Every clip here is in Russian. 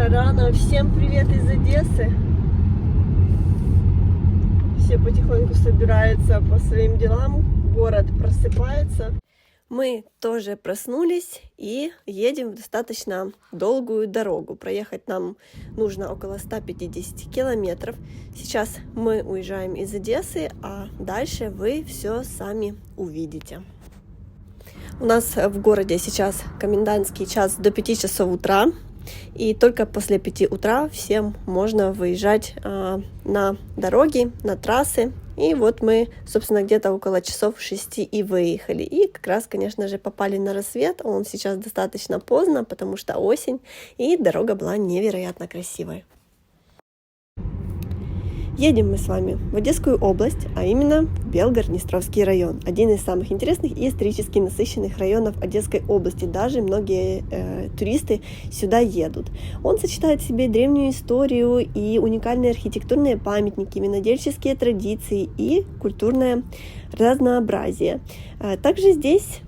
утро рано. Всем привет из Одессы. Все потихоньку собираются по своим делам. Город просыпается. Мы тоже проснулись и едем в достаточно долгую дорогу. Проехать нам нужно около 150 километров. Сейчас мы уезжаем из Одессы, а дальше вы все сами увидите. У нас в городе сейчас комендантский час до 5 часов утра. И только после 5 утра всем можно выезжать на дороги, на трассы. И вот мы, собственно, где-то около часов 6 и выехали. И как раз, конечно же, попали на рассвет. Он сейчас достаточно поздно, потому что осень, и дорога была невероятно красивой. Едем мы с вами в Одесскую область, а именно в Белгород-Днестровский район. Один из самых интересных и исторически насыщенных районов Одесской области. Даже многие туристы сюда едут. Он сочетает в себе древнюю историю и уникальные архитектурные памятники, винодельческие традиции и культурное разнообразие. Также здесь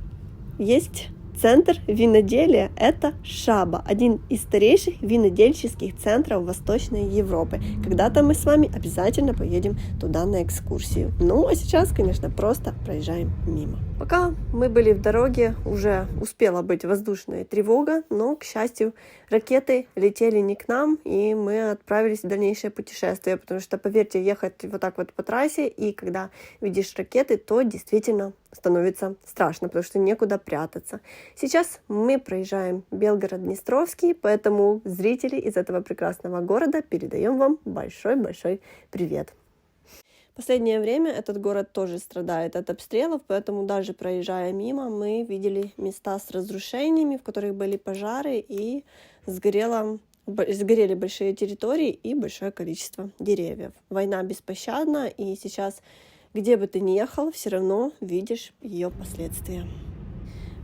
есть центр виноделия – это Шаба, один из старейших винодельческих центров Восточной Европы. Когда-то мы с вами обязательно поедем туда на экскурсию. Ну, а сейчас, конечно, просто проезжаем мимо. Пока мы были в дороге, уже успела быть воздушная тревога, но, к счастью, ракеты летели не к нам, и мы отправились в дальнейшее путешествие, потому что, поверьте, ехать вот так вот по трассе, и когда видишь ракеты, то действительно становится страшно, потому что некуда прятаться. Сейчас мы проезжаем Белгород-Днестровский, поэтому зрители из этого прекрасного города передаем вам большой-большой привет. В последнее время этот город тоже страдает от обстрелов, поэтому даже проезжая мимо, мы видели места с разрушениями, в которых были пожары, и сгорели большие территории и большое количество деревьев. Война беспощадна, и сейчас, где бы ты ни ехал, все равно видишь ее последствия.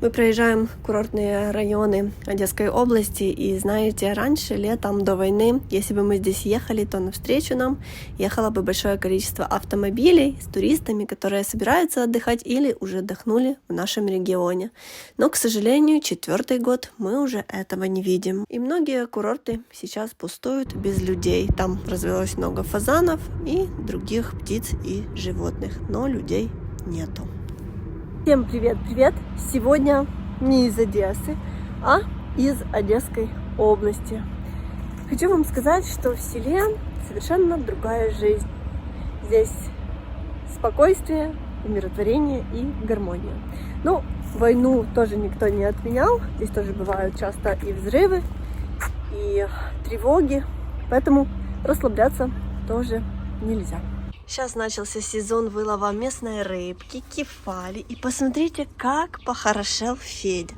Мы проезжаем курортные районы Одесской области, и знаете, раньше, летом, до войны, если бы мы здесь ехали, то навстречу нам ехало бы большое количество автомобилей с туристами, которые собираются отдыхать или уже отдохнули в нашем регионе. Но, к сожалению, 4-й год мы уже этого не видим. И многие курорты сейчас пустуют без людей. Там развелось много фазанов и других птиц и животных, но людей нету. Всем привет-привет! Сегодня не из Одессы, а из Одесской области. Хочу вам сказать, что в селе совершенно другая жизнь. Здесь спокойствие, умиротворение и гармония. Ну, войну тоже никто не отменял. Здесь тоже бывают часто и взрывы, и тревоги. Поэтому расслабляться тоже нельзя. Сейчас начался сезон вылова местной рыбки, кефали. И посмотрите, как похорошел Федя.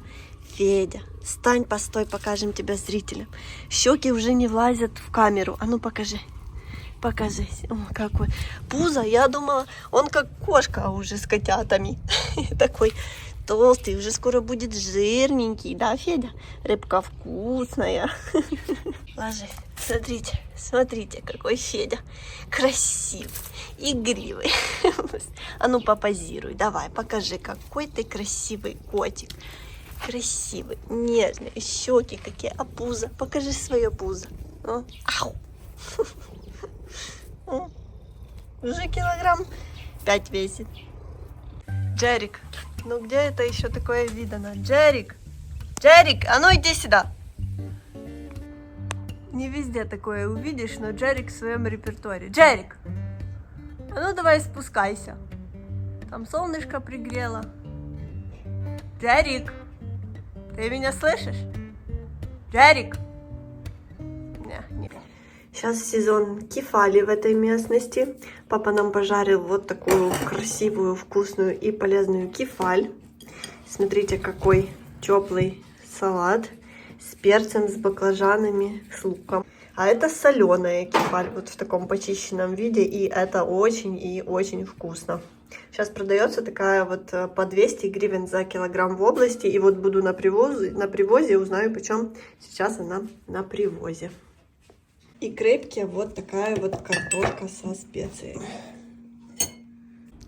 Федя, стань, постой, покажем тебя зрителям. Щеки уже не влазят в камеру. А ну покажи. Покажи. О, какой. Пузо, я думала, он как кошка уже с котятами. Такой толстый, уже скоро будет жирненький. Да, Федя? Рыбка вкусная. Ложись. Смотрите, смотрите, какой Федя красивый, игривый. А ну попозируй, давай, покажи, какой ты красивый котик. Красивый, нежный, щеки какие, а пузо, покажи свое пузо. Ау. Уже килограмм 5 весит. Джерик, ну где это еще такое видано? Джерик, Джерик, а ну иди сюда. Не везде такое увидишь, но Джерик в своем репертуаре. Джерик! А ну давай спускайся. Там солнышко пригрело. Джерик! Ты меня слышишь? Джерик! Не. Сейчас сезон кефали в этой местности. Папа нам пожарил вот такую красивую, вкусную и полезную кефаль. Смотрите, какой теплый салат. С перцем, с баклажанами, с луком. А это соленая кефаль, вот в таком почищенном виде, и это очень и очень вкусно. Сейчас продается такая вот по 200 гривен за килограмм в области, и вот буду на привозе узнаю, почем сейчас она на привозе. И крепкие вот такая вот картошка со специями.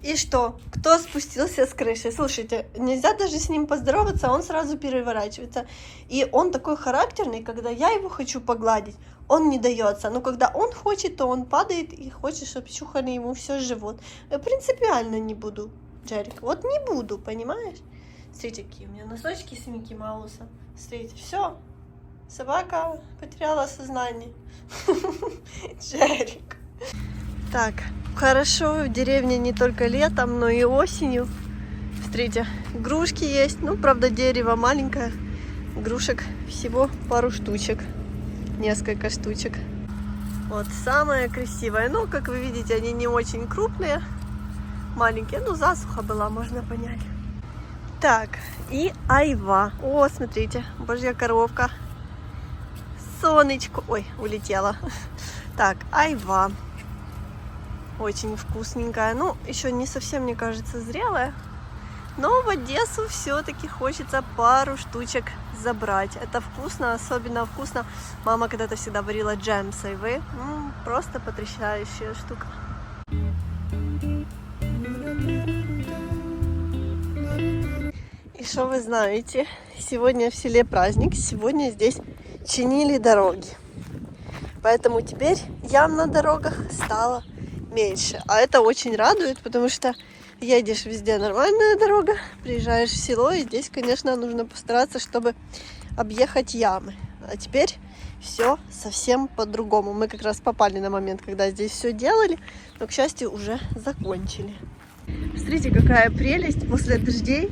И что? Кто спустился с крыши? Слушайте, нельзя даже с ним поздороваться, он сразу переворачивается. И он такой характерный, когда я его хочу погладить, он не дается. Но когда он хочет, то он падает и хочет, чтобы чухали ему все живот. Я принципиально не буду, Джерик. Вот не буду, понимаешь? Смотрите, какие у меня носочки с Микки Мауса. Смотрите, все. Собака потеряла сознание. Джерик. Так, хорошо, в деревне не только летом, но и осенью. Смотрите, игрушки есть. Ну, правда, дерево маленькое. Игрушек всего пару штучек. Несколько штучек. Вот, самое красивое. Ну, как вы видите, они не очень крупные. Маленькие. Ну, засуха была, можно понять. Так, и айва. О, смотрите, божья коровка. Сонечко. Ой, улетела. Так, айва. Очень вкусненькая. Ну, еще не совсем, мне кажется, зрелая. Но в Одессу все-таки хочется пару штучек забрать. Это вкусно, особенно вкусно. Мама когда-то всегда варила джем с айвы. Просто потрясающая штука. И что вы знаете? Сегодня в селе праздник. Сегодня здесь чинили дороги. Поэтому теперь ям на дорогах стало меньше. А это очень радует, потому что едешь везде нормальная дорога, приезжаешь в село, и здесь, конечно, нужно постараться, чтобы объехать ямы. А теперь все совсем по-другому. Мы как раз попали на момент, когда здесь все делали, но, к счастью, уже закончили. Смотрите, какая прелесть! После дождей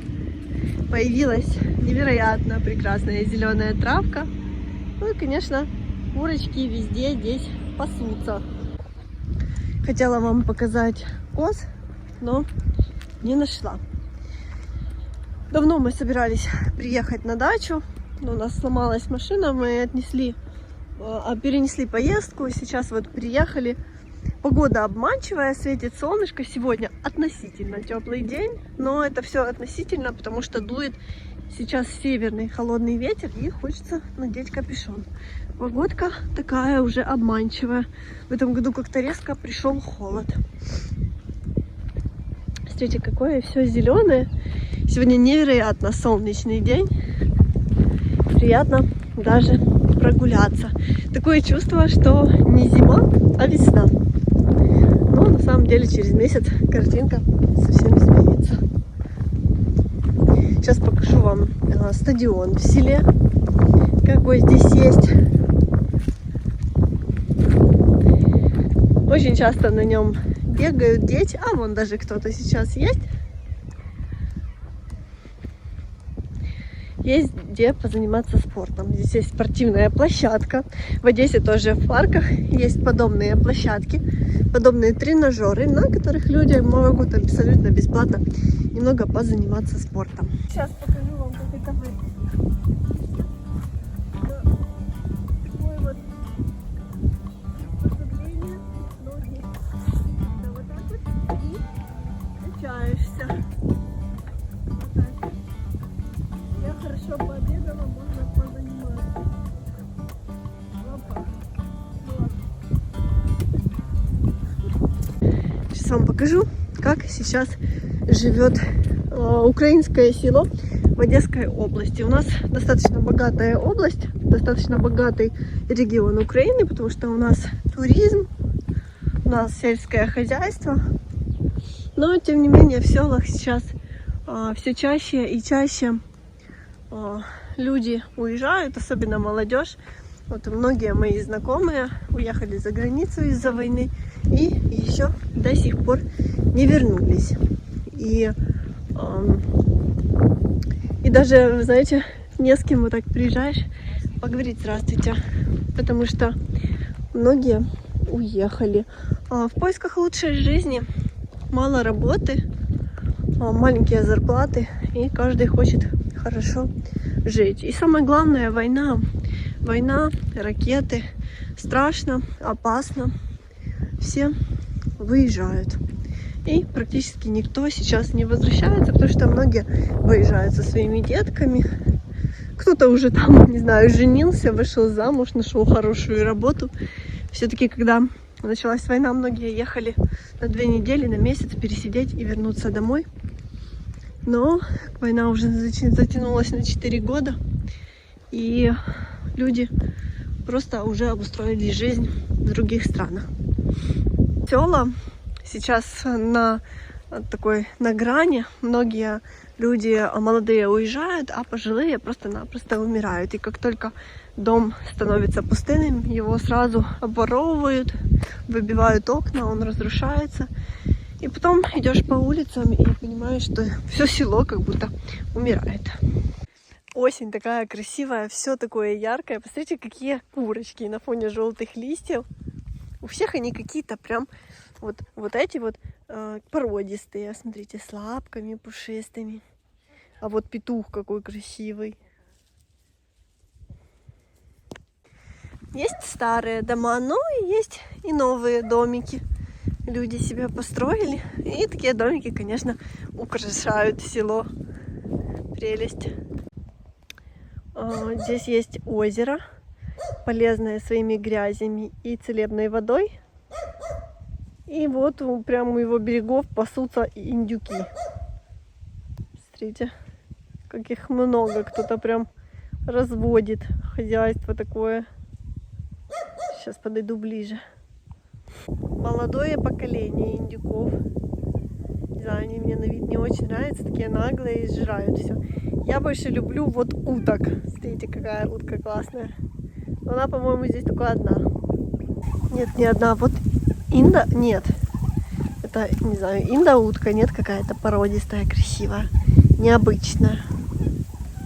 появилась невероятно прекрасная зеленая травка. Ну и, конечно, курочки везде здесь пасутся. Хотела вам показать коз, но не нашла. Давно мы собирались приехать на дачу, но у нас сломалась машина, мы перенесли поездку, и сейчас вот приехали. Погода обманчивая, светит солнышко, сегодня относительно теплый день, но это все относительно, потому что дует сейчас северный холодный ветер, и хочется надеть капюшон. Погодка такая уже обманчивая. В этом году как-то резко пришел холод. Смотрите, какое все зеленое. Сегодня невероятно солнечный день. Приятно даже прогуляться. Такое чувство, что не зима, а весна. Но на самом деле через месяц картинка совсем изменится. Сейчас покажу вам стадион в селе, какой здесь есть. Очень часто на нем бегают дети, а вон даже кто-то сейчас есть. Есть где позаниматься спортом. Здесь есть спортивная площадка. В Одессе тоже в парках есть подобные площадки, подобные тренажеры, на которых люди могут абсолютно бесплатно немного позаниматься спортом. Сейчас покажу вам, как это выглядит. Такое вот употребление ноги. Да, вот так вот и качаешься. Вот так. Я хорошо пообедала, можно позаниматься. Опа. Вот. Сейчас вам покажу, как сейчас живет украинское село в Одесской области. У нас достаточно богатая область, достаточно богатый регион Украины, потому что у нас туризм, у нас сельское хозяйство. Но, тем не менее, в селах сейчас все чаще и чаще люди уезжают, особенно молодежь. Вот многие мои знакомые уехали за границу из-за войны и еще до сих пор не вернулись. И даже, вы знаете, не с кем вот так приезжаешь поговорить «здравствуйте», потому что многие уехали в поисках лучшей жизни, мало работы, маленькие зарплаты, и каждый хочет хорошо жить. И самое главное — война. Война, ракеты. Страшно, опасно. Все выезжают. И практически никто сейчас не возвращается, потому что многие выезжают со своими детками. Кто-то уже там, не знаю, женился, вышел замуж, нашел хорошую работу. Все-таки, когда началась война, многие ехали на 2 недели, на месяц пересидеть и вернуться домой. Но война уже затянулась на 4 года, и люди просто уже обустроили жизнь в других странах. Села сейчас на грани. Многие люди молодые уезжают, а пожилые просто-напросто умирают. И как только дом становится пустынным, его сразу обворовывают, выбивают окна, он разрушается. И потом идешь по улицам и понимаешь, что все село как будто умирает. Осень такая красивая, все такое яркое. Посмотрите, какие курочки на фоне желтых листьев. У всех они какие-то прям вот эти вот породистые. Смотрите, с лапками пушистыми. А вот петух какой красивый. Есть старые дома, но есть и новые домики. Люди себя построили. И такие домики, конечно, украшают село. Прелесть. Здесь есть озеро, полезное своими грязями и целебной водой. И вот прямо у его берегов пасутся индюки. Смотрите, как их много. Кто-то прям разводит хозяйство такое. Сейчас подойду ближе. Молодое поколение индюков. Не знаю, они мне на вид не очень нравятся. Такие наглые и сжирают все. Я больше люблю вот уток. Смотрите, какая утка классная. Но она, по-моему, здесь только одна. Нет, не одна. Вот нет. Это, не знаю, инда-утка. Нет, какая-то породистая, красивая. Необычная.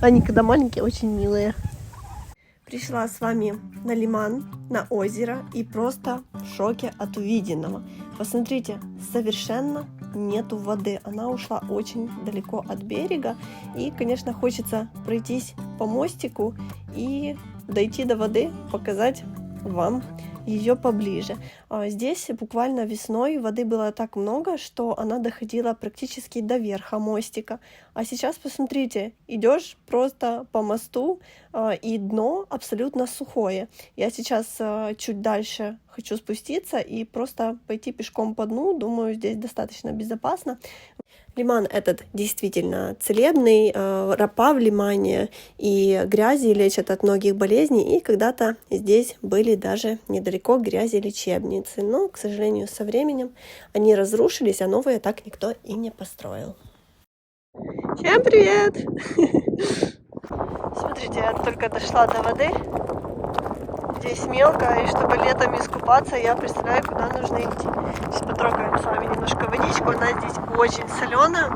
Они, когда маленькие, очень милые. Пришла с вами на лиман, на озеро и просто в шоке от увиденного. Посмотрите, совершенно нету воды. Она ушла очень далеко от берега. И, конечно, хочется пройтись по мостику и дойти до воды, показать вам ее поближе. Здесь буквально весной воды было так много, что она доходила практически до верха мостика. А сейчас, посмотрите, идешь просто по мосту, и дно абсолютно сухое. Я сейчас чуть дальше хочу спуститься и просто пойти пешком по дну. Думаю, здесь достаточно безопасно. Лиман этот действительно целебный, ропа в лимане и грязи лечат от многих болезней, и когда-то здесь были даже недалеко грязи лечебницы, но, к сожалению, со временем они разрушились, а новые так никто и не построил. Всем привет! Смотрите, я только дошла до воды, здесь мелко, и чтобы летом искупаться, я представляю, куда нужно идти. Сейчас потрогаем с вами немножко водичку, она здесь очень соленая,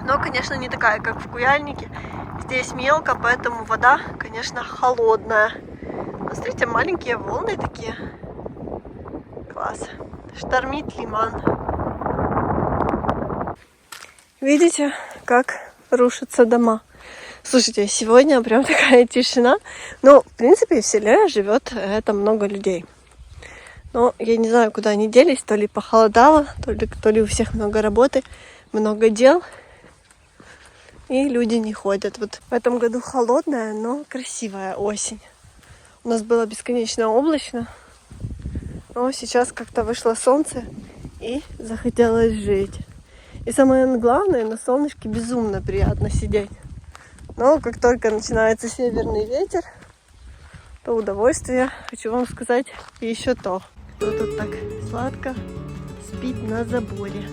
но, конечно, не такая, как в Куяльнике. Здесь мелко, поэтому вода, конечно, холодная. Смотрите, маленькие волны такие. Класс. Штормит лиман. Видите, как рушатся дома? Слушайте, сегодня прям такая тишина. Но, в принципе, в селе живет это много людей. Но я не знаю, куда они делись. То ли похолодало, то ли у всех много работы, много дел. И люди не ходят. Вот в этом году холодная, но красивая осень. У нас было бесконечно облачно. Но сейчас как-то вышло солнце и захотелось жить. И самое главное, на солнышке безумно приятно сидеть. Но как только начинается северный ветер, то удовольствие, хочу вам сказать, еще то. Кто тут так сладко спит на заборе.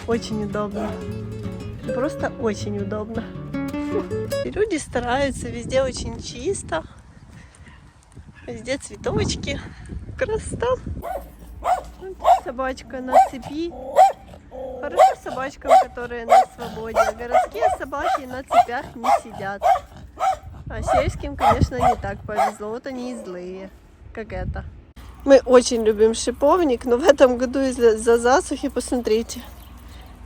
Очень удобно. Просто очень удобно. И люди стараются, везде очень чисто. Везде цветочки. Красота. Собачка на цепи. Хорошо собачкам, которые на свободе. Городские собаки на цепях не сидят. А сельским, конечно, не так повезло. Вот они и злые, как это. Мы очень любим шиповник, но в этом году из-за засухи, посмотрите,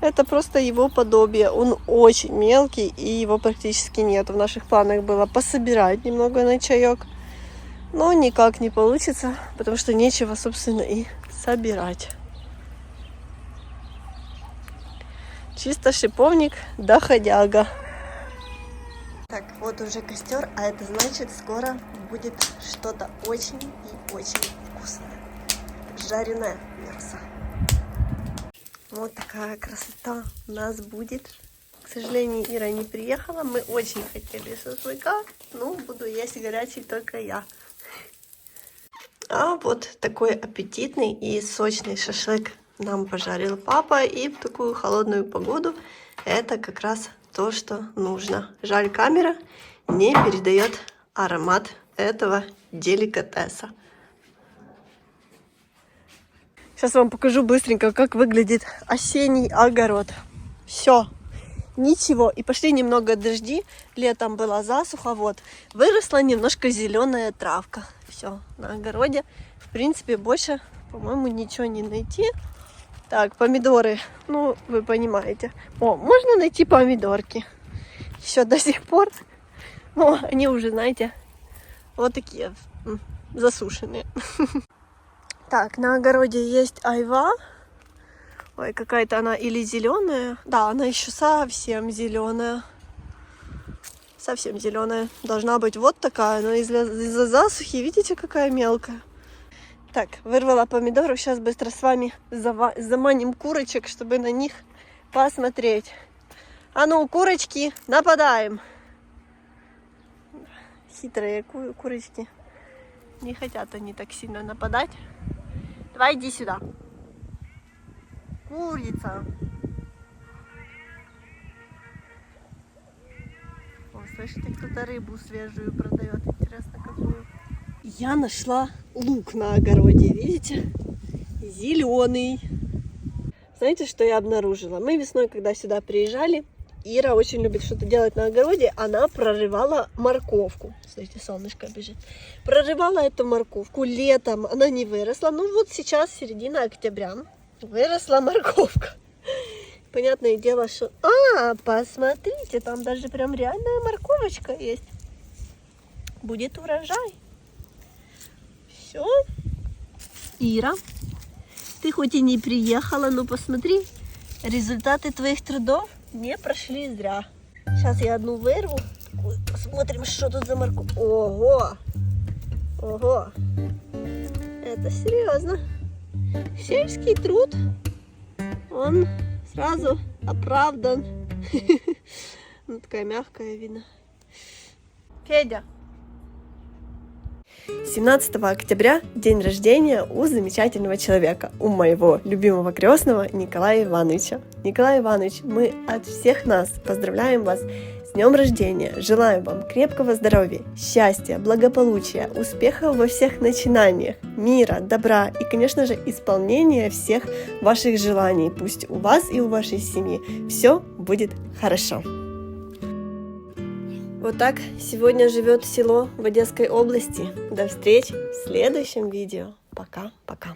это просто его подобие. Он очень мелкий, и его практически нет. В наших планах было пособирать немного на чаек, но никак не получится, потому что нечего, собственно, и собирать. Чисто шиповник доходяга. Так, вот уже костер, а это значит, скоро будет что-то очень и очень вкусное. Так жареное мясо. Вот такая красота у нас будет. К сожалению, Ира не приехала. Мы очень хотели шашлыка, но буду есть горячий только я. А вот такой аппетитный и сочный шашлык нам пожарил папа. И в такую холодную погоду это как раз то, что нужно. Жаль, камера не передает аромат этого деликатеса. Сейчас вам покажу быстренько, как выглядит осенний огород. Все, ничего. И пошли немного дожди. Летом была засуха, вот. Выросла немножко зеленая травка. Все, на огороде, в принципе, больше, по-моему, ничего не найти. Так, помидоры, ну, вы понимаете. О, можно найти помидорки. Еще до сих пор. Но они уже, знаете, вот такие засушенные. Так, на огороде есть айва. Ой, какая-то она или зеленая. Да, она еще совсем зеленая. Совсем зеленая. Должна быть вот такая, но из-за засухи, видите, какая мелкая. Так, вырвала помидоры. Сейчас быстро с вами заманим курочек, чтобы на них посмотреть. А ну, курочки, нападаем. Хитрые курочки. Не хотят они так сильно нападать. Давай, иди сюда. Курица. О, слышите, кто-то рыбу свежую продает. Интересно, какую. Я нашла лук на огороде, видите? Зеленый. Знаете, что я обнаружила? Мы весной, когда сюда приезжали, Ира очень любит что-то делать на огороде. Она прорывала морковку. Смотрите, солнышко бежит. Прорывала эту морковку. Летом она не выросла. Ну вот сейчас, середина октября, выросла морковка. Понятное дело, что... посмотрите, там даже прям реальная морковочка есть. Будет урожай. Все. Ира, ты хоть и не приехала, но посмотри, результаты твоих трудов не прошли зря. Сейчас я одну вырву. Посмотрим, что тут за морковь. Ого! Ого! Это серьезно. Сельский труд, он сразу оправдан. Ну, такая мягкая, видно. Федя. 17 октября день рождения у замечательного человека, у моего любимого крестного Николая Ивановича. Николай Иванович, мы от всех нас поздравляем вас с днем рождения, желаем вам крепкого здоровья, счастья, благополучия, успехов во всех начинаниях, мира, добра и, конечно же, исполнения всех ваших желаний. Пусть у вас и у вашей семьи все будет хорошо. Вот так сегодня живет село в Одесской области. До встречи в следующем видео. Пока-пока.